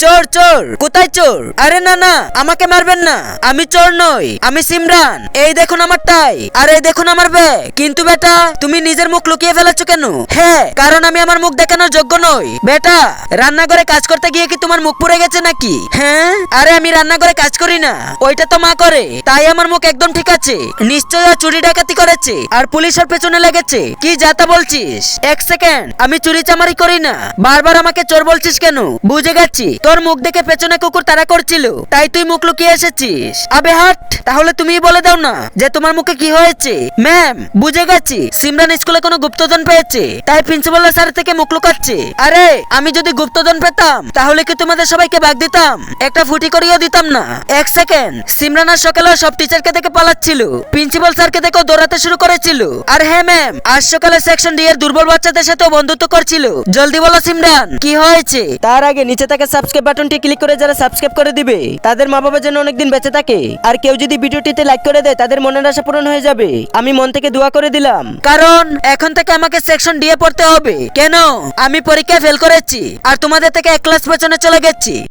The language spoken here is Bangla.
চোর চোর, কোথায় চোর? আরে না না, আমাকে মারবেন না, আমি চোর নই, আমি সিমরান। এই দেখুন আমার টাই, আর এই দেখুন আমার ব্যাগ। কিন্তু বেটা, তুমি নিজের মুখ লুকিয়ে ফেলেছো কেন? হ্যাঁ, কারণ আমি আমার মুখ দেখানোর যোগ্য নই। বেটা, রান্নাঘরে কাজ করতে গিয়ে কি তোমার মুখ পুড়ে গেছে নাকি? হ্যাঁ, আরে আমি রান্নাঘরে কাজ করি না, ওইটা তো মা করে, তাই আমার মুখ একদম ঠিক আছে। নিশ্চয়ই ও চুরি ডাকাতি করেছে আর পুলিশের পেছনে লেগেছে। কি যাতা বলছিস? এক সেকেন্ড, আমি চুরি চামারি করি না। বারবার আমাকে চোর বলছিস কেন? বুঝে গেছি, তোর মুখ দেখে পেছনে কুকুর তাড়া করছিল, তাই তুই মুখ লুকিয়ে এসেছিস। আবে হাট, তাহলে তুমিই বলে দাও না যে তোমার মুখে কি হয়েছে। ম্যাম, বুঝে গেছি, সিমরান স্কুলে কোনো গুপ্তধন পেয়েছে, তাই প্রিন্সিপাল স্যার থেকে মুখ লুকাচ্ছে। আরে আমি যদি গুপ্তধন পেতাম তাহলে কি তোমাদের সবাইকে ভাগ দিতাম? একটা ফুটি করিয়েও দিতাম না। এক সেকেন্ড, সিমরান আর সকালে সব টিচারকে দেখে পালাচ্ছিল, প্রিন্সিপাল স্যারকে দেখে দৌড়াতে শুরু করেছিল। আর হ্যাঁ ম্যাম, আজ সকালে সেকশন ডি এর দুর্বল বাচ্চাদের সাথে বন্ধুত্ব করছিল। জলদি বলো সিমরান, কি হয়েছে? তার আগে নিচে থাকা সাবস্ক্রাইব বাটনটি ক্লিক করে যারা সাবস্ক্রাইব করে দিবে তাদের মা বাবা যেন অনেকদিন বেঁচে থাকে। আর কেউ যদি ভিডিওটিতে লাইক করে দেয় তাদের মনের আশা পূরণ হয়ে যাবে। আমি মন থেকে দোয়া করে দিলাম, কারণ এখন থেকে আমাকে সেকশন ডি এ পড়তে হবে। কেন? আমি পরীক্ষায় ফেল করেছি আর তোমাদের থেকে এক ক্লাস পেছনে চলে গেছি।